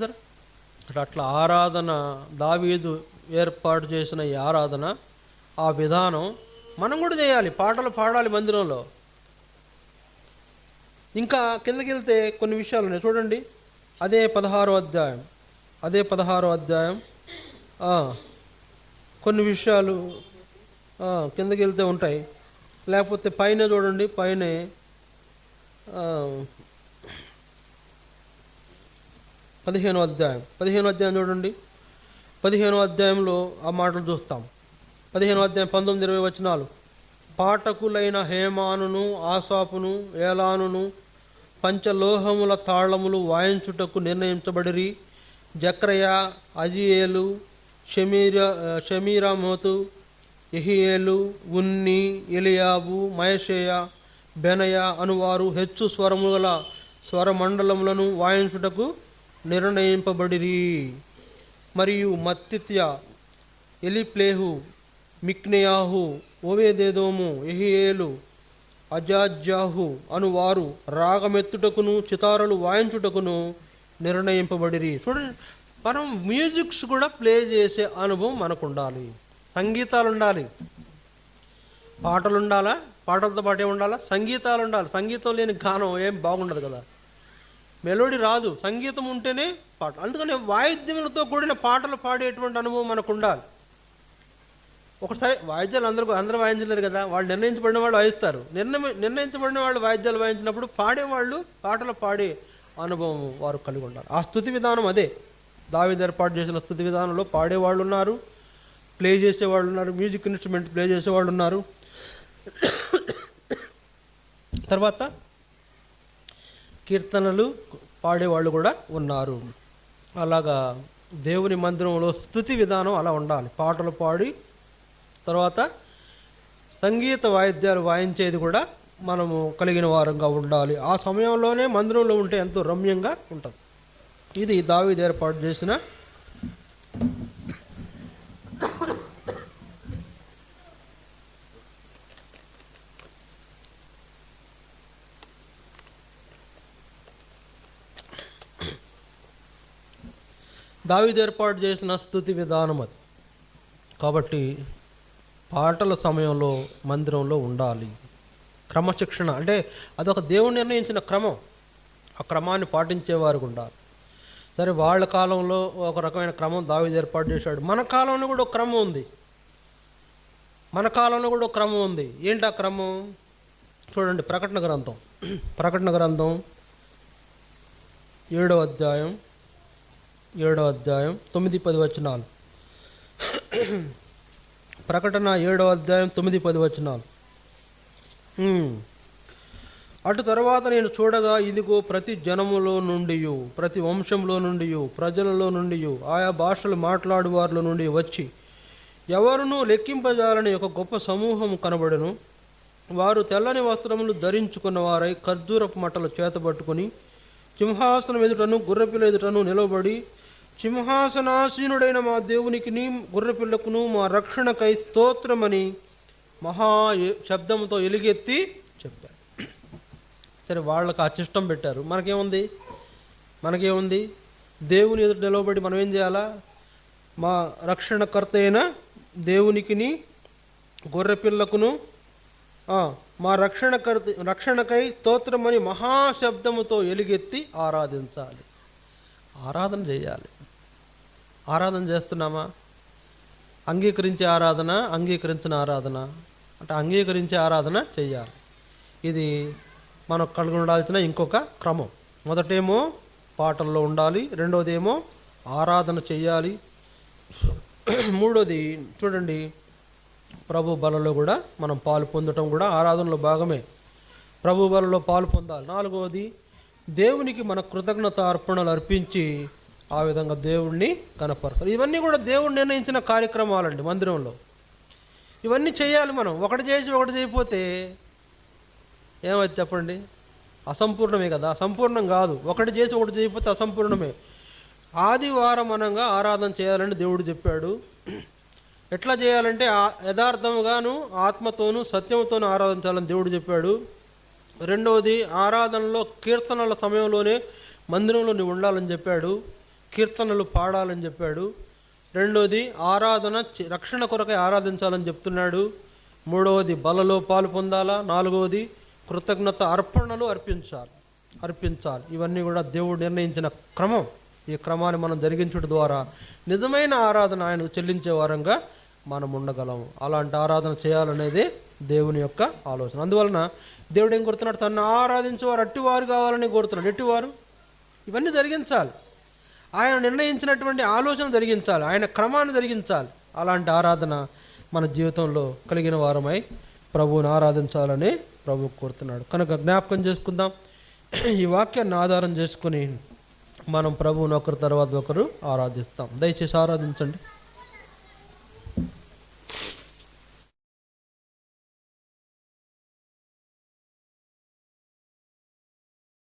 సరే, అట్లా ఆరాధన, దావీదు ఏర్పాటు చేసిన ఈ ఆరాధన, ఆ విధానం మనం కూడా చేయాలి. పాటలు పాడాలి మందిరంలో. ఇంకా కిందకి వెళ్తే కొన్ని విషయాలు ఉన్నాయి చూడండి. అదే 16వ అధ్యాయం కొన్ని విషయాలు కిందకి వెళ్తే ఉంటాయి. లేకపోతే పైన చూడండి, పైనే 15వ అధ్యాయం చూడండి. 15వ అధ్యాయంలో ఆ మాటలు చూస్తాం. 15వ అధ్యాయం 19-20 వచనాలు. పాఠకులైన హేమానును, ఆసాపును, ఏలానును పంచలోహముల తాళములు వాయించుటకు నిర్ణయించబడిరి. జక్రయ, అజియేలు, షమీరామోతు, యెహీయేలు, ఉన్ని, ఎలియాబు, మయషేయ, బెనయ అనువారు హెచ్చు స్వరముల స్వరమండలములను వాయించుటకు నిర్ణయింపబడిరి. మరియు మత్తిత్య, ఎలిప్లేహు, మిక్నెయాహు, ఓబేదెదోము, యెహీయేలు, అజాజ్యాహు అనువారు రాగమెత్తుటకును చితారులు వాయించుటకును నిర్ణయింపబడిరి. చూడండి, మనం మ్యూజిక్స్ కూడా ప్లే చేసే అనుభవం మనకు ఉండాలి. సంగీతాలు ఉండాలి, పాటలు ఉండాలా, పాటలతో పాటు ఏముండాలా, సంగీతాలు ఉండాలి. సంగీతం లేని గానం ఏం బాగుండదు కదా, మెలోడీ రాదు. సంగీతం ఉంటేనే పాట. అందుకని వాయిద్యములతో కూడిన పాటలు పాడేటువంటి అనుభవం మనకు ఉండాలి. ఒకసారి వాయిద్యాలు అందరూ వాయించలేరు కదా, వాళ్ళు నిర్ణయించబడిన వాళ్ళు వాయిస్తారు. నిర్ణయించబడిన వాళ్ళు వాయిద్యాలు వాయించినప్పుడు పాడేవాళ్ళు పాటలు పాడే అనుభవం వారు కలిగి ఉండాలి. ఆ స్తుతి విధానం అదే. దావీదు ఏర్పాటు చేసిన స్తుతి విధానంలో పాడేవాళ్ళు ఉన్నారు, ప్లే చేసేవాళ్ళు ఉన్నారు, మ్యూజిక్ ఇన్స్ట్రుమెంట్ ప్లే చేసేవాళ్ళు ఉన్నారు. తర్వాత కీర్తనలు పాడేవాళ్ళు కూడా ఉన్నారు. అలాగా దేవుని మందిరంలో స్తుతి విధానం అలా ఉండాలి. పాటలు పాడి తర్వాత సంగీత వాయిద్యాలు వాయించేది కూడా మనము కలిగిన వారంగా ఉండాలి. ఆ సమయంలోనే మందిరంలో ఉంటే ఎంతో రమ్యంగా ఉంటుంది. ఇది దావీదు ఏర్పాటు చేసిన స్తుతి విధానం అది. కాబట్టి పాటల సమయంలో మందిరంలో ఉండాలి. క్రమశిక్షణ అంటే అదొక దేవుడు నిర్ణయించిన క్రమం. ఆ క్రమాన్ని పాటించేవారు ఉండాలి. సరే, వాళ్ళ కాలంలో ఒక రకమైన క్రమం దావీదు ఏర్పాటు చేశాడు. మన కాలంలో కూడా ఒక క్రమం ఉంది. ఏంటి ఆ క్రమం? చూడండి, ప్రకటన గ్రంథం 7వ అధ్యాయం 9-10 వచనాలు. ప్రకటన 7వ అధ్యాయం 9-10 వచనాలు. అటు తర్వాత నేను చూడగా ఇదిగో ప్రతి జనములో నుండి, ప్రతి వంశంలో నుండి, ప్రజలలో నుండి, ఆయా భాషలు మాట్లాడు వారిలో నుండి వచ్చి ఎవరునూ లెక్కింపజాలని ఒక గొప్ప సమూహం కనబడెను. వారు తెల్లని వస్త్రములు ధరించుకున్న వారై ఖర్జూరపు మట్టలు చేతబట్టుకుని సింహాసనం ఎదుటను గుర్రపిల్ల ఎదుటను నిలబడి, సింహాసనాసీనుడైన మా దేవునికిని గుర్రపిల్లకును మా రక్షణకై స్తోత్రమని మహా శబ్దంతో ఎలుగెత్తి చెప్పారు. సరే, వాళ్ళకి అచ్చిష్టం పెట్టారు. మనకేముంది? దేవుని ఎదుట నిలబడి మనం ఏం చేయాలా? మా రక్షణకర్త అయిన దేవునికిని గొర్రెపిల్లకును మా రక్షణకై స్తోత్రమని మహాశబ్దముతో ఎలుగెత్తి ఆరాధించాలి. ఆరాధన చేయాలి. ఆరాధన చేస్తున్నామా? అంగీకరించే ఆరాధన, అంగీకరించిన ఆరాధన అంటే అంగీకరించే ఆరాధన చేయాలి. ఇది మనకు కలిగి ఉండాల్సిన ఇంకొక క్రమం. మొదటేమో పాటల్లో ఉండాలి, రెండోదేమో ఆరాధన చేయాలి, మూడోది చూడండి ప్రభు బలలో కూడా మనం పాలు పొందటం కూడా ఆరాధనలో భాగమే. ప్రభు బలలో పాలు పొందాలి. నాలుగవది దేవునికి మన కృతజ్ఞత అర్పణలు అర్పించి ఆ విధంగా దేవుణ్ణి కనపరచాలి. ఇవన్నీ కూడా దేవుడు నిర్ణయించిన కార్యక్రమాలండి మందిరంలో. ఇవన్నీ చేయాలి మనం. ఒకటి చేసి ఒకటి చేయకపోతే ఏమైతే చెప్పండి? అసంపూర్ణమే కదా, సంపూర్ణం కాదు. ఒకటి చేసి ఒకటి చేయకపోతే అసంపూర్ణమే. ఆదివారం అనంగా ఆరాధన చేయాలని దేవుడు చెప్పాడు. ఎట్లా చేయాలంటే యథార్థముగాను ఆత్మతోనూ సత్యంతోనూ ఆరాధించాలని దేవుడు చెప్పాడు. రెండవది ఆరాధనలో కీర్తనల సమయంలోనే మందిరంలో నువ్వు ఉండాలని చెప్పాడు. కీర్తనలు పాడాలని చెప్పాడు. రెండవది ఆరాధన రక్షణ కొరకై ఆరాధించాలని చెప్తున్నాడు. మూడవది బలలో పాలు పొందాలా. నాలుగవది కృతజ్ఞత అర్పణలు అర్పించాలి. ఇవన్నీ కూడా దేవుడు నిర్ణయించిన క్రమం. ఈ క్రమాన్ని మనం జరిగించడం ద్వారా నిజమైన ఆరాధన ఆయనకు చెల్లించే వారంగా మనం ఉండగలము. అలాంటి ఆరాధన చేయాలనేది దేవుని యొక్క ఆలోచన. అందువలన దేవుడు ఏం కోరుతున్నాడు? తను ఆరాధించేవారు అట్టివారు కావాలని కోరుతున్నాడు. ఎట్టివారు? ఇవన్నీ జరిగించాలి. ఆయన నిర్ణయించినటువంటి ఆలోచన జరిగించాలి, ఆయన క్రమాన్ని జరిగించాలి. అలాంటి ఆరాధన మన జీవితంలో కలిగిన వారమై ప్రభువుని ఆరాధించాలని ప్రభువు కోరుతున్నాడు. కనుక జ్ఞాపకం చేసుకుందాం. ఈ వాక్యాన్ని ఆధారం చేసుకుని మనం ప్రభువుని ఒకరి తర్వాత ఒకరు ఆరాధిస్తాం. దయచేసి ఆరాధించండి.